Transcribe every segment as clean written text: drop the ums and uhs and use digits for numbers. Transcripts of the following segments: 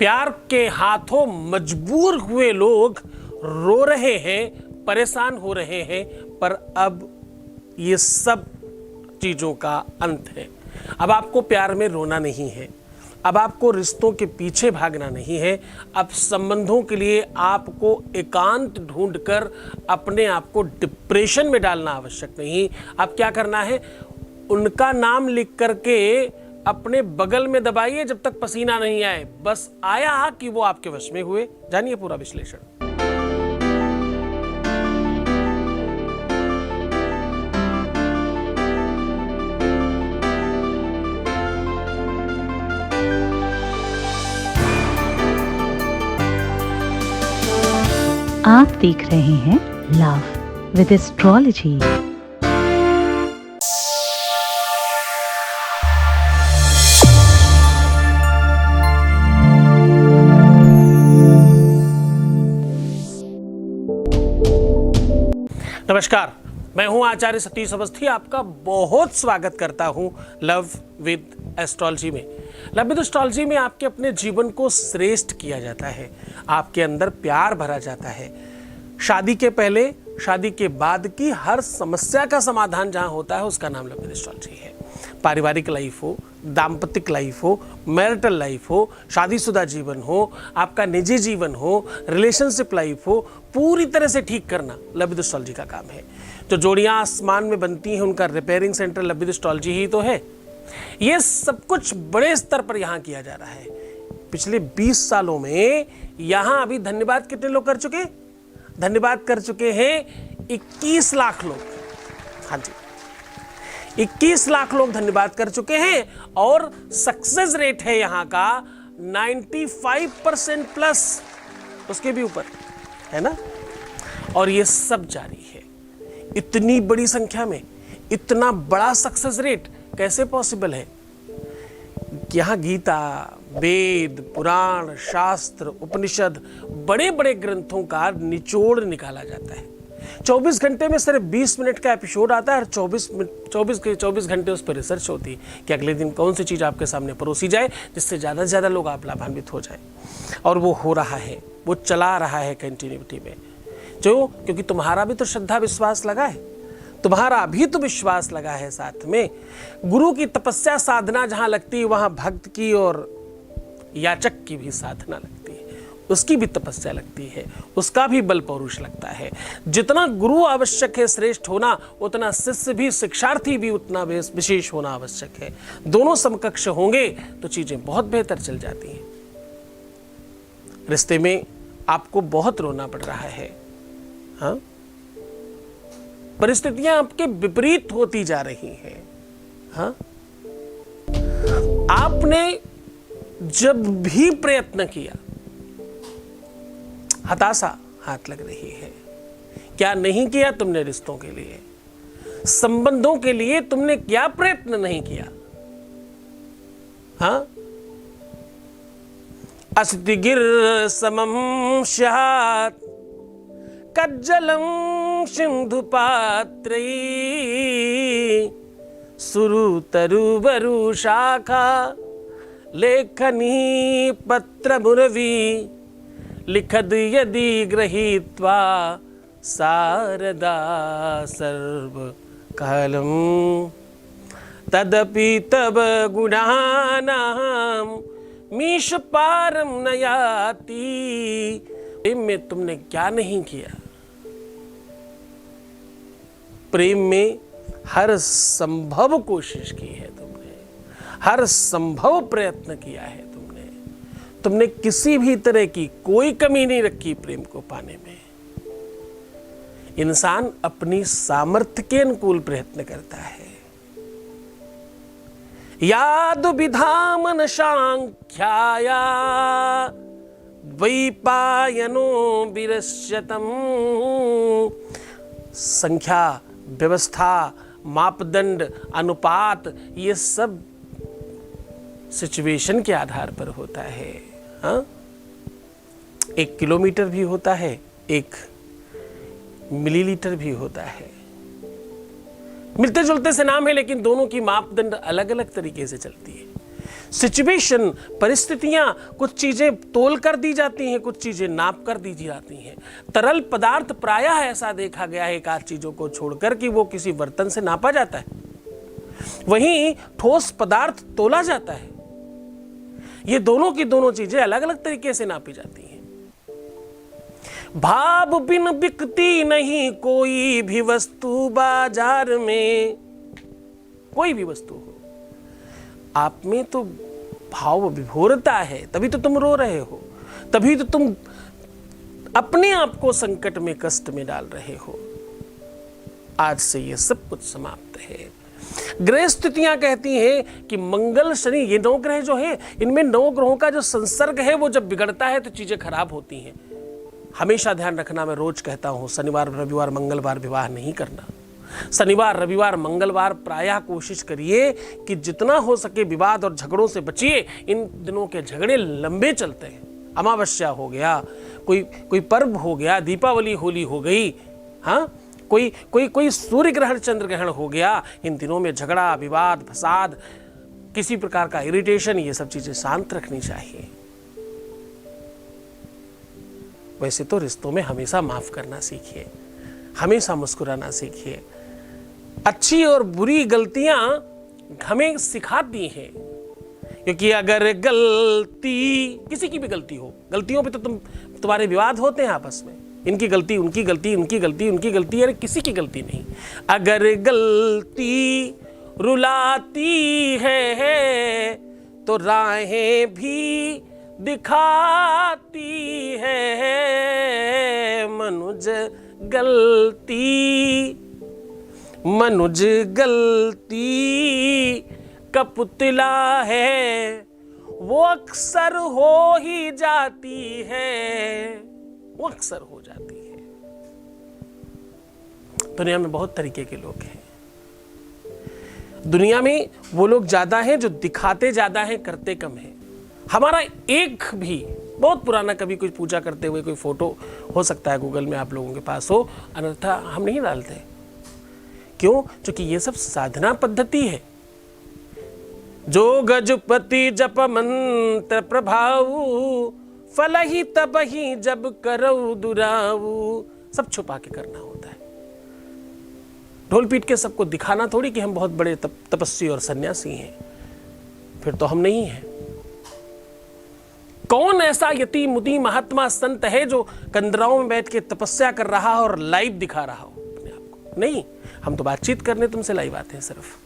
प्यार के हाथों मजबूर हुए लोग रो रहे हैं, परेशान हो रहे हैं, पर अब ये सब चीजों का अंत है। अब आपको प्यार में रोना नहीं है, अब आपको रिश्तों के पीछे भागना नहीं है, अब संबंधों के लिए आपको एकांत ढूंढकर अपने आप को डिप्रेशन में डालना आवश्यक नहीं। अब क्या करना है, उनका नाम लिख करके अपने बगल में दबाइए जब तक पसीना नहीं आए। बस आया कि वो आपके वश में हुए। जानिए पूरा विश्लेषण। आप देख रहे हैं लव विद एस्ट्रोलॉजी। नमस्कार, मैं हूं आचार्य सतीश अवस्थी। आपका बहुत स्वागत करता हूं लव विद एस्ट्रोलॉजी में। लव विद एस्ट्रोलॉजी में आपके अपने जीवन को श्रेष्ठ किया जाता है, आपके अंदर प्यार भरा जाता है। शादी के पहले, शादी के बाद की हर समस्या का समाधान जहां होता है उसका नाम लव विद एस्ट्रोलॉजी है। पारिवारिक लाइफ हो, दाम्पत्य लाइफ हो, मैरिटल लाइफ हो, शादीशुदा जीवन हो, आपका निजी जीवन हो, रिलेशनशिप लाइफ हो, पूरी तरह से ठीक करना लव विद एस्ट्रोलॉजी का काम है। जो जोड़ियां आसमान में बनती हैं उनका repairing centre love with astrology ही तो है। ये सब कुछ बड़े स्तर पर यहाँ किया जा रहा है। पिछले 20 सालों में यहाँ अभी धन्यवाद कितने लोग कर चुके? धन्यवाद कर चुके हैं 21 लाख लोग। हाँ जी, 21 लाख लोग धन्यवाद कर चुके हैं और सक्सेस रेट है यहाँ का 95% प्लस, उसके भी ऊपर है ना। और ये सब जारी है। इतनी बड़ी संख्या में इतना बड़ा सक्सेस रेट कैसे पॉसिबल है? यहाँ गीता, वेद, पुराण, शास्त्र, उपनिषद, बड़े बड़े ग्रंथों का निचोड़ निकाला जाता है। 24 घंटे में सिर्फ 20 मिनट का एपिसोड आता है और 24 घंटे उस पर रिसर्च होती है कि अगले दिन कौन सी चीज़ आपके सामने परोसी जाए जिससे ज़्यादा से ज़्यादा लोग आप लाभान्वित हो जाए। और वो हो रहा है, वो चला रहा है कंटिन्यूटी में। क्योंकि तुम्हारा भी तो श्रद्धा विश्वास लगा है, तुम्हारा भी तो विश्वास लगा है साथ में। गुरु की तपस्या साधना जहाँ लगती है वहाँ भक्त की और याचक की भी साधना लगती है, उसकी भी तपस्या लगती है, उसका भी बल पौरुष लगता है। जितना गुरु आवश्यक है श्रेष्ठ होना, उतना शिष्य भी, शिक्षार्थी भी उतना विशेष होना आवश्यक है। दोनों समकक्ष होंगे तो चीजें बहुत बेहतर चल जाती हैं। रिश्ते में आपको बहुत रोना पड़ रहा है, हाँ? परिस्थितियां आपके विपरीत होती जा रही हैं, हाँ? आपने जब भी प्रयत्न किया, हताशा हाथ लग रही है। क्या नहीं किया तुमने रिश्तों के लिए, संबंधों के लिए तुमने क्या प्रयत्न नहीं किया, हाँ? अस्ति गिर समम स्यात् कज्जलम सिंधु पात्रै सुरु तरुबरु शाखा लेखनी पत्र मुरवी लिखद यदि गृहीत्वा शारदा सर्व कालम तदपि तब गुणानां मीश पारम न याति। प्रेम में तुमने क्या नहीं किया? प्रेम में हर संभव कोशिश की है तुमने, हर संभव प्रयत्न किया है तुमने किसी भी तरह की कोई कमी नहीं रखी प्रेम को पाने में। इंसान अपनी सामर्थ्य के अनुकूल प्रयत्न करता है। याद विधामन सांख्याया द्वैपायनो विरस्यतम। संख्या, व्यवस्था, मापदंड, अनुपात, ये सब सिचुएशन के आधार पर होता है, हाँ? 1 किलोमीटर भी होता है, 1 मिलीलीटर भी होता है। मिलते जुलते से नाम है लेकिन दोनों की मापदंड अलग अलग तरीके से चलती है। सिचुएशन, परिस्थितियां, कुछ चीजें तोल कर दी जाती हैं, कुछ चीजें नाप कर दी जाती हैं। तरल पदार्थ प्रायः ऐसा देखा गया है एक आध चीजों को छोड़कर कि वो किसी बर्तन से नापा जाता है, वहीं ठोस पदार्थ तोला जाता है। ये दोनों की दोनों चीजें अलग अलग तरीके से नापी जाती हैं। भाव बिन बिकती नहीं कोई भी वस्तु बाजार में। कोई भी वस्तु हो, आप में तो भाव विभोरता है, तभी तो तुम रो रहे हो, तभी तो तुम अपने आप को संकट में, कष्ट में डाल रहे हो। आज से ये सब कुछ समाप्त है। ग्रह स्थितियां कहती हैं कि मंगल, शनि, ये 9 ग्रह जो है, इनमें 9 ग्रहों का जो संसर्ग है वो जब बिगड़ता है तो चीजें खराब होती हैं। हमेशा ध्यान रखना, मैं रोज कहता हूं, शनिवार, रविवार, मंगलवार विवाह नहीं करना। शनिवार, रविवार, मंगलवार प्रायः कोशिश करिए कि जितना हो सके विवाद और झगड़ों से बचिए। इन दिनों के झगड़े लंबे चलते हैं। अमावस्या हो गया, कोई पर्व हो गया, दीपावली, होली हो गई, हाँ, कोई सूर्य ग्रहण, चंद्र ग्रहण हो गया, इन दिनों में झगड़ा, विवाद, फसाद, किसी प्रकार का इरिटेशन, ये सब चीजें शांत रखनी चाहिए। वैसे तो रिश्तों में हमेशा माफ करना सीखिए, हमेशा मुस्कुराना सीखिए। अच्छी और बुरी गलतियां हमें सिखाती हैं, क्योंकि अगर गलती, किसी की भी गलती हो, गलतियों पे तो तुम्हारे विवाद होते हैं आपस में, इनकी गलती, उनकी गलती, उनकी गलती, उनकी गलती, अरे किसी की गलती नहीं। अगर गलती रुलाती है तो राहें भी दिखाती है। मनुज गलती का पुतला है, वो अक्सर हो ही जाती है, वो अक्सर हो जाती है। दुनिया में बहुत तरीके के लोग हैं। दुनिया में वो लोग ज्यादा हैं जो दिखाते ज्यादा हैं, करते कम हैं। हमारा एक भी बहुत पुराना कभी कोई पूजा करते हुए कोई फोटो हो सकता है गूगल में आप लोगों के पास हो, अन्यथा हम नहीं डालते। क्यों? क्योंकि ये सब साधना पद्धति है। जो गजपति जप मंत्र प्रभाऊ, फल ही तब ही जब करऊ दुराऊ। सब छुपा के करना होता है। ढोल पीट के सबको दिखाना थोड़ी कि हम बहुत बड़े तपस्वी और सन्यासी हैं, फिर तो हम नहीं हैं। कौन ऐसा यति मुति महात्मा संत है जो कंदराओं में बैठ के तपस्या कर रहा हो और लाइव दिखा रहा हो अपने आप को? नहीं, हम तो बातचीत करने तुमसे लाइव आते हैं सिर्फ।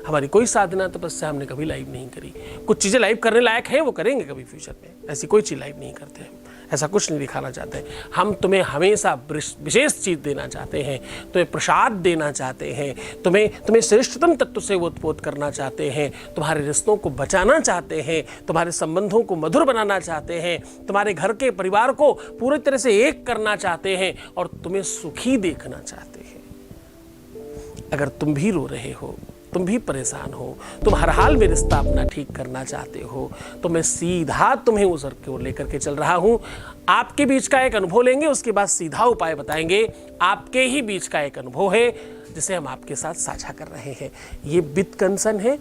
हमारी कोई साधना तपस्या हमने कभी लाइव नहीं करी। कुछ चीजें लाइव करने लायक है, वो करेंगे कभी फ्यूचर में, ऐसी कोई चीज लाइव नहीं करते हम, ऐसा कुछ नहीं दिखाना चाहते। हम तुम्हें हमेशा विशेष चीज देना चाहते हैं, तुम्हें प्रसाद देना चाहते हैं, तुम्हें श्रेष्ठतम तत्व से ओतप्रोत करना चाहते हैं, तुम्हारे रिश्तों को बचाना चाहते हैं, तुम्हारे संबंधों को मधुर बनाना चाहते हैं, तुम्हारे घर के परिवार को पूरी तरह से एक करना चाहते हैं और तुम्हें सुखी देखना चाहते हैं। अगर तुम भी रो रहे हो, तुम भी परेशान हो, तुम हर हाल में रिश्ता अपना ठीक करना चाहते हो, तो मैं सीधा तुम्हें उस ओर की ओर लेकर के चल रहा हूं। आपके बीच का एक अनुभव लेंगे, उसके बाद सीधा उपाय बताएंगे। आपके ही बीच का एक अनुभव है जिसे हम आपके साथ साझा कर रहे हैं। ये विद कंसर्न है,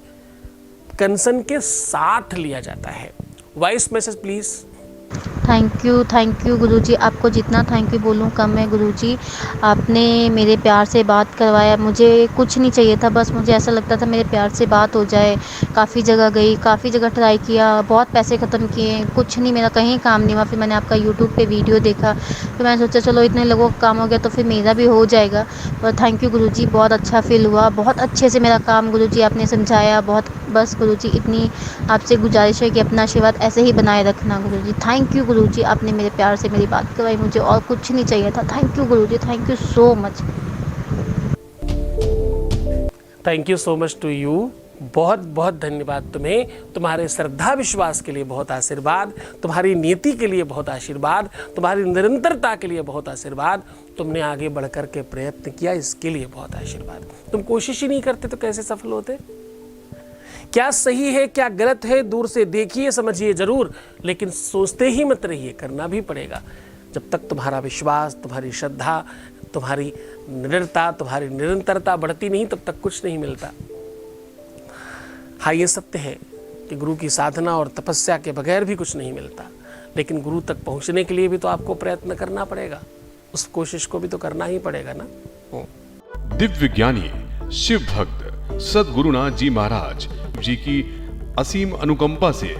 कंसर्न के साथ लिया जाता है। Voice message please. Thank you Guruji. आपको जितना थैंक यू बोलूँ कम है गुरुजी। आपने मेरे प्यार से बात करवाया, मुझे कुछ नहीं चाहिए था, बस मुझे ऐसा लगता था मेरे प्यार से बात हो जाए। काफ़ी जगह गई, काफ़ी जगह ट्राई किया, बहुत पैसे ख़त्म किए, कुछ नहीं, मेरा कहीं काम नहीं हुआ। फिर मैंने आपका यूट्यूब पे वीडियो देखा, फिर मैंने सोचा चलो इतने लोगों का काम हो गया तो फिर मेरा भी हो जाएगा। और थैंक यू गुरुजी, बहुत अच्छा फील हुआ, बहुत अच्छे से मेरा काम गुरुजी आपने समझाया। बहुत बस गुरुजी इतनी आपसे गुजारिश है कि अपना आशीर्वाद ऐसे ही बनाए रखना गुरुजी। थैंक यू गुरुजी, आपने मेरे प्यार से मेरी बात करवाई, मुझे और कुछ नहीं चाहिए था। थैंक यू गुरुजी, thank you so much. Thank you so much to you. बहुत बहुत धन्यवाद तुम्हें, तुम्हारे श्रद्धा विश्वास के लिए बहुत आशीर्वाद, तुम्हारी नीति के लिए बहुत आशीर्वाद, तुम्हारी निरंतरता के लिए बहुत आशीर्वाद। तुमने आगे बढ़कर के प्रयत्न किया, इसके लिए बहुत आशीर्वाद। तुम कोशिश ही नहीं करते तो कैसे सफल होते? क्या सही है क्या गलत है दूर से देखिए समझिए जरूर, लेकिन सोचते ही मत रहिए, करना भी पड़ेगा। जब तक तुम्हारा विश्वास, तुम्हारी श्रद्धा, तुम्हारी निडरता, तुम्हारी निरंतरता बढ़ती नहीं, तब तक कुछ नहीं मिलता। हाँ, ये सत्य है, कि गुरु की साधना और तपस्या के बगैर भी कुछ नहीं मिलता, लेकिन गुरु तक पहुंचने के लिए भी तो आपको प्रयत्न करना पड़ेगा, उस कोशिश को भी तो करना ही पड़ेगा ना। दिव्य ज्ञानी शिव भक्त सद्गुरुनाथ जी महाराज जी की असीम अनुकंपा से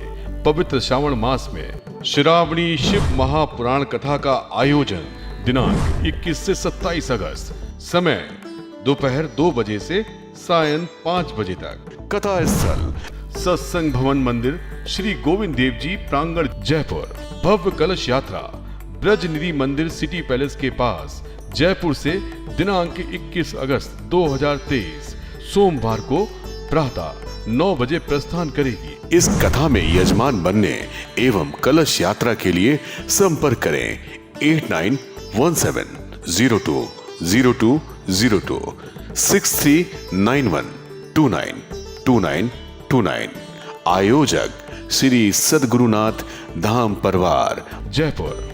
पवित्र श्रावण मास में श्रावणी शिव महापुराण कथा का आयोजन दिनांक 21 से 27 अगस्त, समय दोपहर 2 बजे से सायं 5 बजे तक। कथा स्थल सत्संग भवन मंदिर श्री गोविंद देव जी प्रांगण जयपुर। भव्य कलश यात्रा ब्रज निधि मंदिर सिटी पैलेस के पास जयपुर से दिनांक 21 अगस्त 2023 सोमवार को प्रातः 9 बजे प्रस्थान करेगी। इस कथा में यजमान बनने एवं कलश यात्रा के लिए संपर्क करें 8917020202 6391292929। आयोजक श्री सद्गुरुनाथ धाम परिवार जयपुर।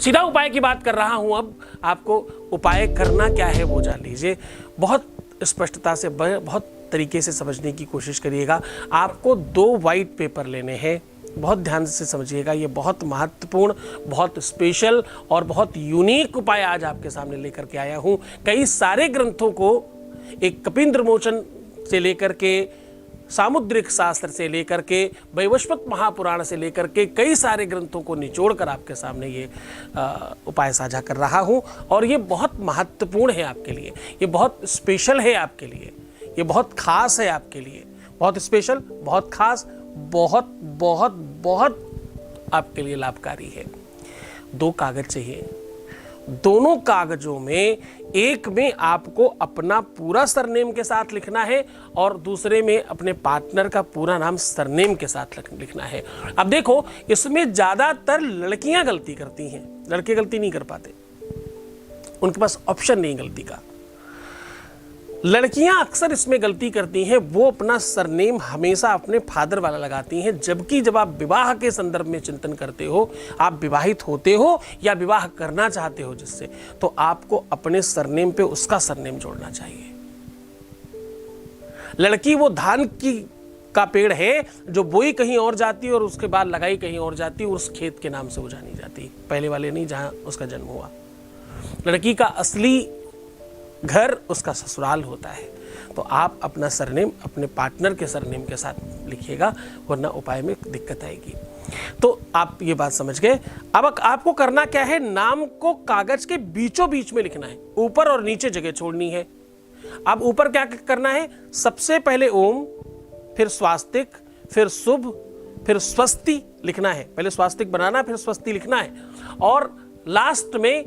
सीधा उपाय की बात कर रहा हूं। अब आपको उपाय करना क्या है वो जान लीजिए। बहुत स्पष्टता से, बहुत तरीके से समझने की कोशिश करिएगा। आपको 2 वाइट पेपर लेने हैं, बहुत ध्यान से समझिएगा। ये बहुत महत्वपूर्ण, बहुत स्पेशल और बहुत यूनिक उपाय आज आपके सामने लेकर के आया हूं। कई सारे ग्रंथों को, एक कपिंद्र मोचन से लेकर के, सामुद्रिक शास्त्र से लेकर के, वैवस्वत महापुराण से लेकर के कई सारे ग्रंथों को निचोड़ कर आपके सामने ये उपाय साझा कर रहा हूं। और ये बहुत महत्वपूर्ण है आपके लिए, ये बहुत स्पेशल है आपके लिए, ये बहुत खास है आपके लिए। बहुत स्पेशल, बहुत खास, बहुत बहुत बहुत आपके लिए लाभकारी है। 2 कागज चाहिए। दोनों कागजों में, एक में आपको अपना पूरा सरनेम के साथ लिखना है और दूसरे में अपने पार्टनर का पूरा नाम सरनेम के साथ लिखना है। अब देखो, इसमें ज्यादातर लड़कियां गलती करती हैं, लड़के गलती नहीं कर पाते, उनके पास ऑप्शन नहीं गलती का। लड़कियां अक्सर इसमें गलती करती हैं, वो अपना सरनेम हमेशा अपने फादर वाला लगाती हैं, जबकि जब आप विवाह के संदर्भ में चिंतन करते हो, आप विवाहित होते हो या विवाह करना चाहते हो जिससे, तो आपको अपने सरनेम पे उसका सरनेम जोड़ना चाहिए। लड़की वो धान का पेड़ है जो बोई कहीं और जाती है और उसके बाद लगाई कहीं और जाती है, उस खेत के नाम से वो जानी जाती है, पहले वाले नहीं जहां उसका जन्म हुआ। लड़की का असली घर उसका ससुराल होता है। तो आप अपना सरनेम अपने पार्टनर के सरनेम के साथ लिखिएगा, वरना उपाय में दिक्कत आएगी। तो आप ये बात समझ गए। अब आपको करना क्या है, नाम को कागज के बीचों बीच में लिखना है, ऊपर और नीचे जगह छोड़नी है। अब ऊपर क्या करना है, सबसे पहले ओम, फिर स्वास्तिक, फिर शुभ, फिर स्वस्ति लिखना है। पहले स्वास्तिक बनाना, फिर स्वस्ति लिखना है और लास्ट में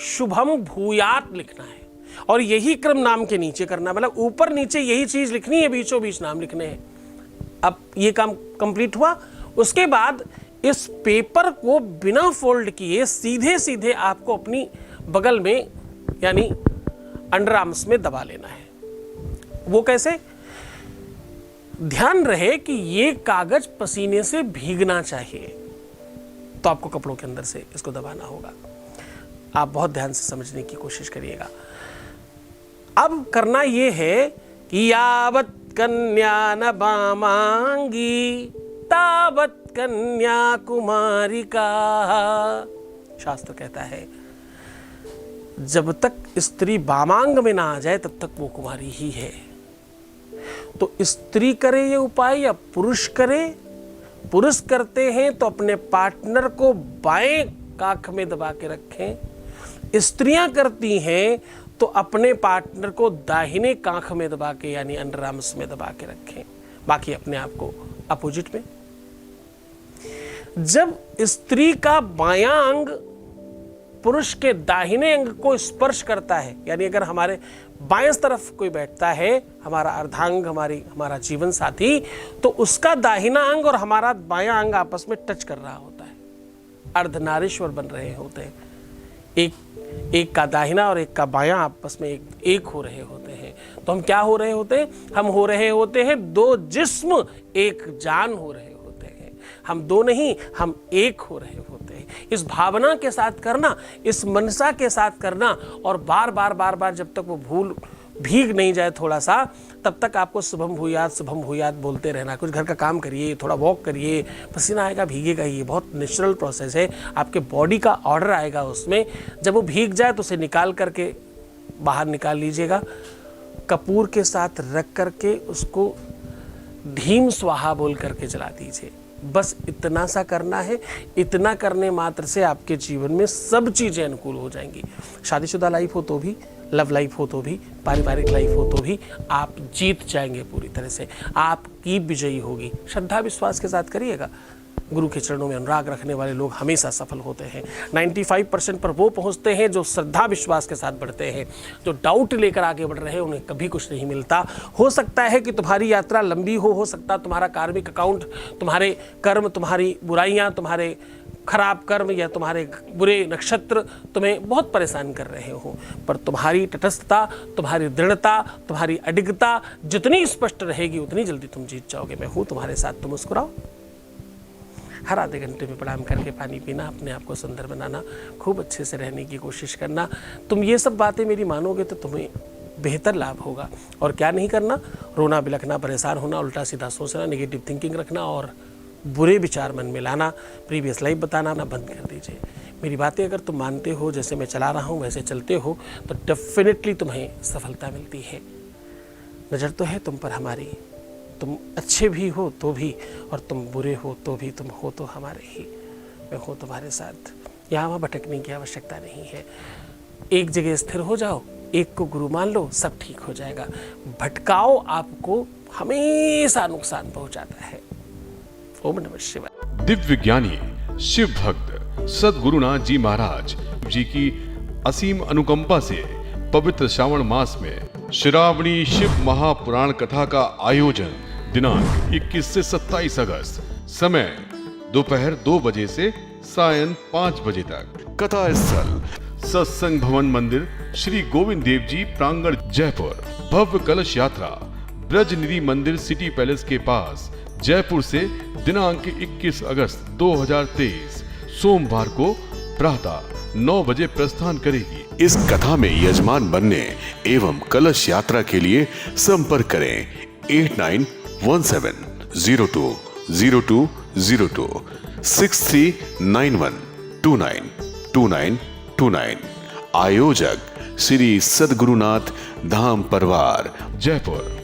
शुभम भूयात लिखना है। और यही क्रम नाम के नीचे करना, मतलब ऊपर नीचे यही चीज लिखनी है, बीचों बीच नाम लिखने हैं। अब ये काम कंप्लीट हुआ। उसके बाद इस पेपर को बिना फोल्ड किए सीधे सीधे आपको अपनी बगल में यानी अंडर आर्म्स में दबा लेना है। वो कैसे? ध्यान रहे कि ये कागज पसीने से भीगना चाहिए, तो आपको कपड़ों के अंदर से इसको दबाना होगा। आप बहुत ध्यान से समझने की कोशिश करिएगा। अब करना ये है कि यावत कन्या न बामांगी तावत कन्या कुमारी का, शास्त्र कहता है जब तक स्त्री बामांग में ना आ जाए तब तक वो कुमारी ही है। तो स्त्री करे ये उपाय या पुरुष करे? पुरुष करते हैं तो अपने पार्टनर को बाएं काख में दबा के रखें। स्त्रियां करती हैं तो अपने पार्टनर को दाहिने कांख में दबा के यानी अंडर आर्म्स में दबा के रखें, बाकी अपने आप को अपोजिट में। जब स्त्री का बायां अंग पुरुष के दाहिने अंग को स्पर्श करता है, यानी अगर हमारे बाएं तरफ कोई बैठता है, हमारा अर्धांग, हमारा जीवन साथी, तो उसका दाहिना अंग और हमारा बायां अंग आपस में टच कर रहा होता है, अर्धनारीश्वर बन रहे होते हैं। एक का दाहिना और एक का बायां आपस में एक हो रहे होते हैं। तो हम क्या हो रहे होते हैं? हम हो रहे होते हैं 2 जिस्म एक जान हो रहे होते हैं। हम 2 नहीं, हम एक हो रहे होते हैं। इस भावना के साथ करना, इस मनसा के साथ करना और बार बार जब तक वो भीग नहीं जाए थोड़ा सा, तब तक आपको शुभम भूयात बोलते रहना। कुछ घर का काम करिए, थोड़ा वॉक करिए, पसीना आएगा, भीगेगा, ये बहुत नेचुरल प्रोसेस है। आपके बॉडी का ऑर्डर आएगा उसमें। जब वो भीग जाए तो उसे निकाल करके बाहर निकाल लीजिएगा, कपूर के साथ रख करके उसको धीम स्वाहा बोल करके जला दीजिए। बस इतना सा करना है। इतना करने मात्र से आपके जीवन में सब चीज़ें अनुकूल हो जाएंगी। शादीशुदा लाइफ हो तो भी, लव लाइफ हो तो भी, पारिवारिक लाइफ हो तो भी आप जीत जाएंगे पूरी तरह से। आपकी विजयी होगी। श्रद्धा विश्वास के साथ करिएगा। गुरु के चरणों में अनुराग रखने वाले लोग हमेशा सफल होते हैं। 95% पर वो पहुंचते हैं जो श्रद्धा विश्वास के साथ बढ़ते हैं। जो डाउट लेकर आगे बढ़ रहे हैं उन्हें कभी कुछ नहीं मिलता। हो सकता है कि तुम्हारी यात्रा लंबी हो सकता तुम्हारा कार्मिक अकाउंट, तुम्हारे कर्म, तुम्हारी बुराइयां, तुम्हारे खराब कर्म या तुम्हारे बुरे नक्षत्र तुम्हें बहुत परेशान कर रहे हो, पर तुम्हारी तटस्थता, तुम्हारी दृढ़ता, तुम्हारी अडिगता जितनी स्पष्ट रहेगी उतनी जल्दी तुम जीत जाओगे। मैं हूँ तुम्हारे साथ, तुम मुस्कुराओ। हर आधे घंटे में प्रणाम करके पानी पीना, अपने आप को सुंदर बनाना, खूब अच्छे से रहने की कोशिश करना। तुम ये सब बातें मेरी मानोगे तो तुम्हें बेहतर लाभ होगा। और क्या नहीं करना, रोना बिलखना, परेशान होना, उल्टा सीधा सोचना, नेगेटिव थिंकिंग रखना और बुरे विचार मन में लाना, प्रीवियस लाइफ बताना ना बंद कर दीजिए। मेरी बातें अगर तुम मानते हो, जैसे मैं चला रहा हूँ वैसे चलते हो, तो डेफिनेटली तुम्हें सफलता मिलती है। नज़र तो है तुम पर हमारी, तुम अच्छे भी हो तो भी और तुम बुरे हो तो भी तुम हो तो हमारे ही। मैं हूँ तुम्हारे साथ। यहाँ वहाँ भटकने की आवश्यकता नहीं है। एक जगह स्थिर हो जाओ, एक को गुरु मान लो, सब ठीक हो जाएगा। भटकाओ आपको हमेशा नुकसान पहुँचाता है। ओम नमः शिवाय। दिव्य ज्ञानी शिव भक्त सद्गुरुनाथ जी महाराज जी की असीम अनुकंपा से पवित्र श्रावण मास में श्रावणी शिव महापुराण कथा का आयोजन दिनांक 21 से 27 अगस्त, समय दोपहर 2 बजे से सायं 5 बजे तक। कथा स्थल सत्संग भवन मंदिर, श्री गोविंद देव जी प्रांगण, जयपुर। भव्य कलश यात्रा ब्रज निधि मंदिर सिटी पैलेस के पास, जयपुर से दिनांक 21 अगस्त 2023 सोमवार को प्रातः 9 बजे प्रस्थान करेगी। इस कथा में यजमान बनने एवं कलश यात्रा के लिए संपर्क करें 8917020202 6391292929। आयोजक श्री सद्गुरुनाथ धाम परिवार, जयपुर।